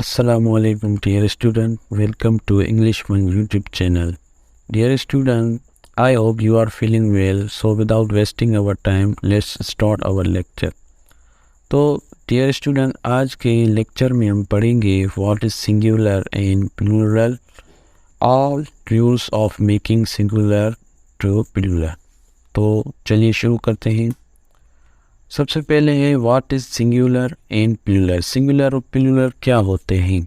Assalamualaikum dear student, welcome to English One YouTube channel. Dear student, I hope you are feeling well. So without wasting our time, let's start our lecture. तो dear student, आज के lecture में हम पढ़ेंगे what is singular and plural, all rules of making singular to plural. तो चलिए शुरू करते हैं. सबसे पहले है what is singular and plural. Singular और प्लूरल क्या होते हैं.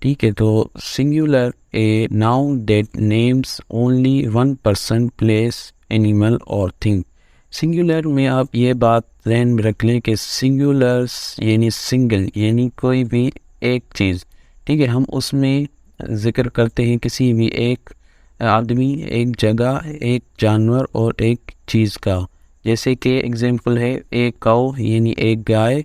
ठीक है, तो singular a noun that names only one person, place, animal और थिंग. सिंगुलर में आप ये बात ध्यान में रख लें कि सिंगुलर्स यानी सिंगल यानी कोई भी एक चीज़. ठीक है, हम उसमें ज़िक्र करते हैं किसी भी एक आदमी, एक जगह, एक जानवर और एक चीज़ का. जैसे कि एग्जाम्पल है ए काउ यानी एक गाय,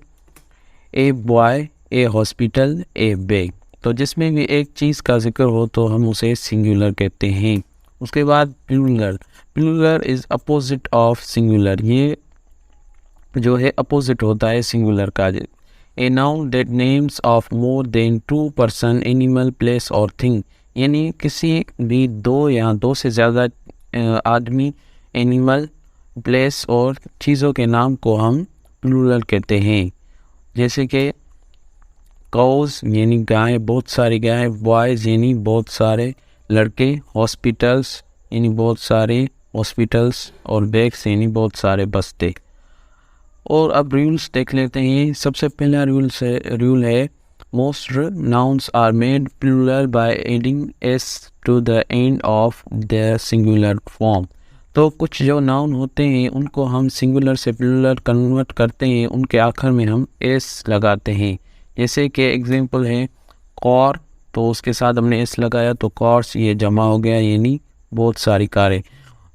a boy, a hospital, a bag. तो जिसमें भी एक चीज़ का जिक्र हो तो हम उसे सिंगुलर कहते हैं. उसके बाद plural. Plural is opposite of singular. ये जो है अपोजिट होता है सिंगुलर का. A noun that names of more than two person, animal, place और थिंग. यानी किसी भी दो या दो से ज़्यादा आदमी, एनिमल, प्लेस और चीज़ों के नाम को हम प्लूरल कहते हैं. जैसे कि काउज यानी गाय, बहुत सारी गाय, बॉयज़ यानी बहुत सारे लड़के, हॉस्पिटल्स यानी बहुत सारे हॉस्पिटल्स और बैग्स यानी बहुत सारे बस्ते. और अब रूल्स देख लेते हैं. सबसे पहला रूल है most nouns are made plural by adding S to the end of the singular form. तो कुछ जो नाउन होते हैं उनको हम सिंगुलर से प्लूरल कन्वर्ट करते हैं, उनके आखिर में हम एस लगाते हैं. जैसे कि एग्जांपल है कार, तो उसके साथ हमने एस लगाया तो कार्स ये जमा हो गया यानी बहुत सारी कारें.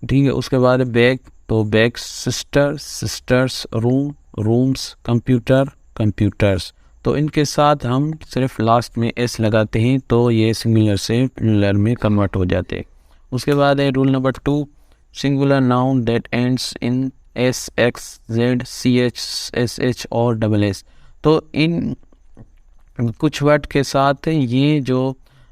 ठीक है, उसके बाद बैग, तो bag, sister, sisters, room, rooms, computer, computers. तो इनके साथ हम सिर्फ लास्ट में एस लगाते हैं तो ये सिंगुलर से प्लूरल में कन्वर्ट हो जाते हैं. उसके बाद है rule number 2, singular noun that ends in s, x, z, ch, sh और SS. तो इन कुछ वर्ड के साथ ये जो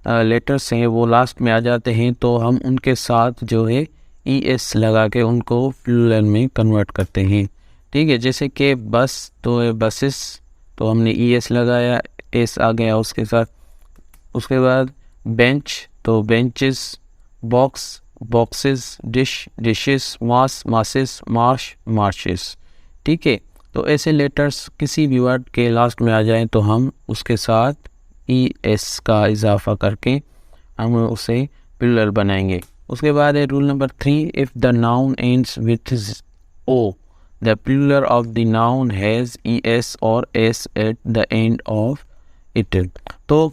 लेटर्स हैं वो लास्ट में आ जाते हैं तो हम उनके साथ जो है es लगा के उनको प्लूरल में कन्वर्ट करते हैं. ठीक है, जैसे कि बस, तो बसेस, तो हमने es लगाया, s आ गया उसके साथ. उसके बाद बेंच, तो benches, box, boxes, dish, dishes, mass, masses, marsh, marshes. ठीक है, तो ऐसे लेटर्स किसी भी वर्ड के लास्ट में आ जाएं तो हम उसके साथ es का इजाफा करके हम उसे प्लूरल बनाएंगे. उसके बाद है rule number 3, if the noun ends with o, the plural of the noun has es और s at the end of it. तो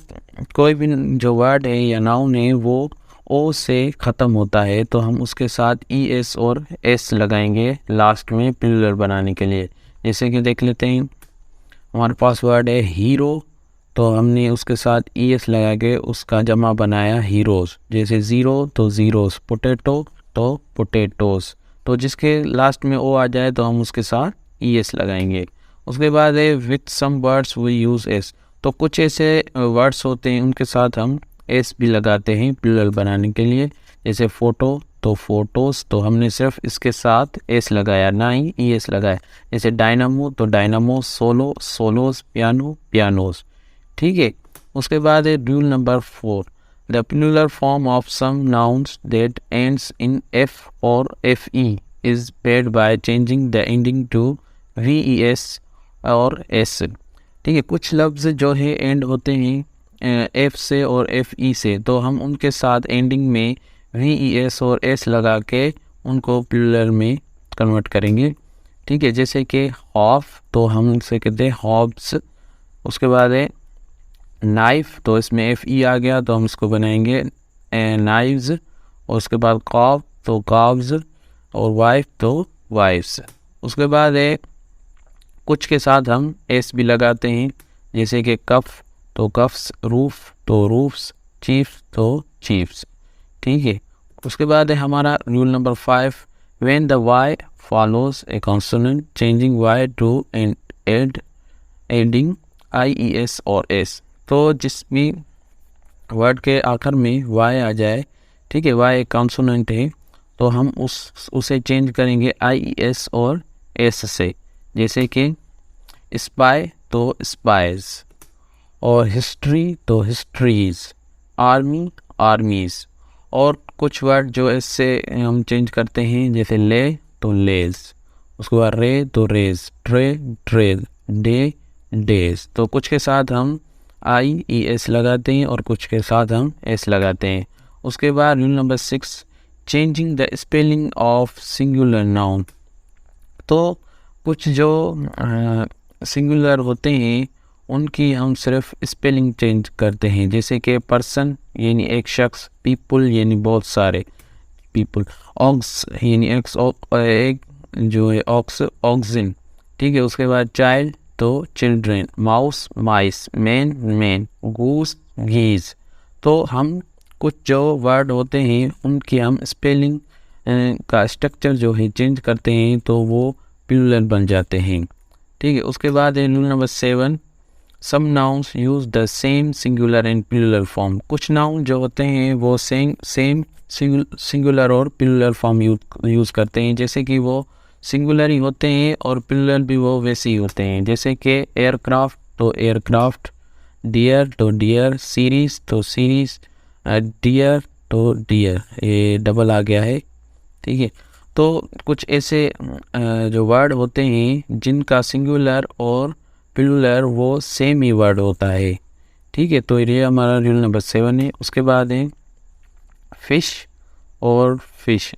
कोई भी जो वर्ड है या नाउन है वो ओ से ख़त्म होता है तो हम उसके साथ es और s लगाएंगे लास्ट में प्लूरल बनाने के लिए. जैसे कि देख लेते हैं, हमारे पास वर्ड है हीरो, तो हमने उसके साथ es लगा के उसका जमा बनाया हीरोज़. जैसे ज़ीरो तो ज़ीरोज़, पोटैटो तो पोटैटोज़. तो जिसके लास्ट में ओ आ जाए तो हम उसके साथ es लगाएंगे. उसके बाद है with some words we use s. तो कुछ ऐसे वर्ड्स होते हैं उनके साथ हम एस भी लगाते हैं प्लूरल बनाने के लिए. जैसे फ़ोटो, तो फ़ोटोज़, तो हमने सिर्फ इसके साथ एस लगाया ना ही एस लगाया. जैसे डायनामो, तो dynamo, solo, solos, piano, pianos. ठीक है, उसके बाद है rule number 4, the plural form of some nouns that ends in F और F E is made by changing the ending to ves और s. ठीक है, कुछ लफ्ज़ जो है एंड होते हैं एफ से और एफ ई से, तो हम उनके साथ एंडिंग में ves और s लगा के उनको प्लूरल में कन्वर्ट करेंगे. ठीक है, जैसे कि हॉफ, तो हम उनसे कहते हैं हॉब्स. उसके बाद है नाइफ, तो इसमें एफ ई आ गया तो हम इसको बनाएंगे नाइव्स. और उसके बाद कॉफ, तो कॉब्स और वाइफ, तो वाइफ्स. उसके बाद है कुछ के साथ हम s भी लगाते हैं. जैसे कि कफ, तो कफ्स, रूफ, तो रूफ्स, चीफ, तो चीफ्स. ठीक है, उसके बाद है हमारा rule number 5, when the y follows a consonant changing y to adding IES और S. तो जिस भी वर्ड के आखिर में वाई आ जाए, ठीक है, वाई एक कॉन्सोनेंट है, तो हम उसे चेंज करेंगे IES और S से। जैसे कि स्पाई तो स्पाइज, और हिस्ट्री तो हिस्ट्रीज, आर्मी आर्मीज। और कुछ वर्ड जो इससे हम चेंज करते हैं, जैसे ले तो लेज, उसके बाद रे तो rays, tray trail, day days. तो कुछ के साथ हम IES लगाते हैं और कुछ के साथ हम S लगाते हैं। उसके बाद rule number 6, changing the spelling of singular noun. तो कुछ जो सिंगुलर होते हैं उनकी हम सिर्फ स्पेलिंग चेंज करते हैं। जैसे कि पर्सन यानी एक शख्स, पीपल यानी बहुत सारे पीपल, ऑक्स यानी एक जो है ऑक्स ऑक्सिन, ठीक है। उसके बाद चाइल्ड तो children, mouse mice, man man, goose geese. तो हम कुछ जो वर्ड होते हैं उनकी हम स्पेलिंग का स्ट्रक्चर जो है चेंज करते हैं, तो वो प्लूरल बन जाते हैं, ठीक है। उसके बाद है rule number 7, some nouns use the same singular and plural form. कुछ नाउन जो होते हैं वो सेम सिंगुलर और प्लूरल फॉर्म यूज़ करते हैं। जैसे कि वो सिंगुलर ही होते हैं और प्लूरल भी वो वैसे ही होते हैं। जैसे कि एयरक्राफ्ट तो एयरक्राफ्ट, डियर तो डियर, सीरीज तो सीरीज, डियर तो डियर, ये डबल आ गया है, ठीक है। तो कुछ ऐसे जो वर्ड होते हैं जिनका सिंगुलर और प्लूरल वो सेम ही वर्ड होता है, ठीक है। तो ये हमारा रूल नंबर 7 है। उसके बाद है फिश और फिश,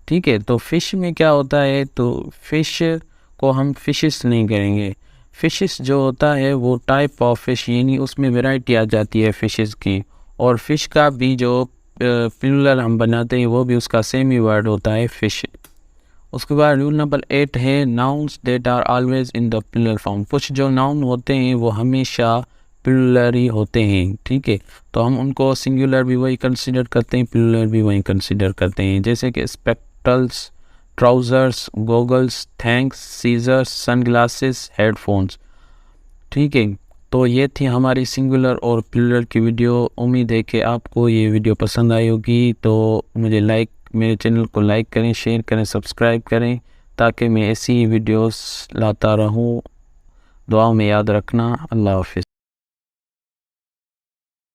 ठीक है। तो फिश में क्या होता है, तो फिश को हम फिशेस नहीं करेंगे। फिशेस जो होता है वो टाइप ऑफ फिश, यानी उसमें वैरायटी आ जाती है फिशेस की। और फिश का भी जो प्लूरल हम बनाते हैं वो भी उसका सेम ही वर्ड होता है, फिश। उसके बाद रूल नंबर 8 है nouns that are always in the plural form. कुछ जो नाउन होते हैं वो हमेशा प्लूरल ही होते हैं, ठीक है। तो हम उनको सिंगुलर भी वही कंसीडर करते हैं, प्लूरल भी वही कंसीडर करते हैं। जैसे कि spectacles, trousers, goggles, thanks, scissors, sunglasses, headphones, ठीक है। तो ये थी हमारी सिंगुलर और प्लूरल की वीडियो। उम्मीद है कि आपको ये वीडियो पसंद आई होगी। तो मेरे चैनल को लाइक करें, शेयर करें, सब्सक्राइब करें, ताकि मैं ऐसी वीडियोस लाता रहूं। दुआ में याद रखना। अल्लाह हाफिज़।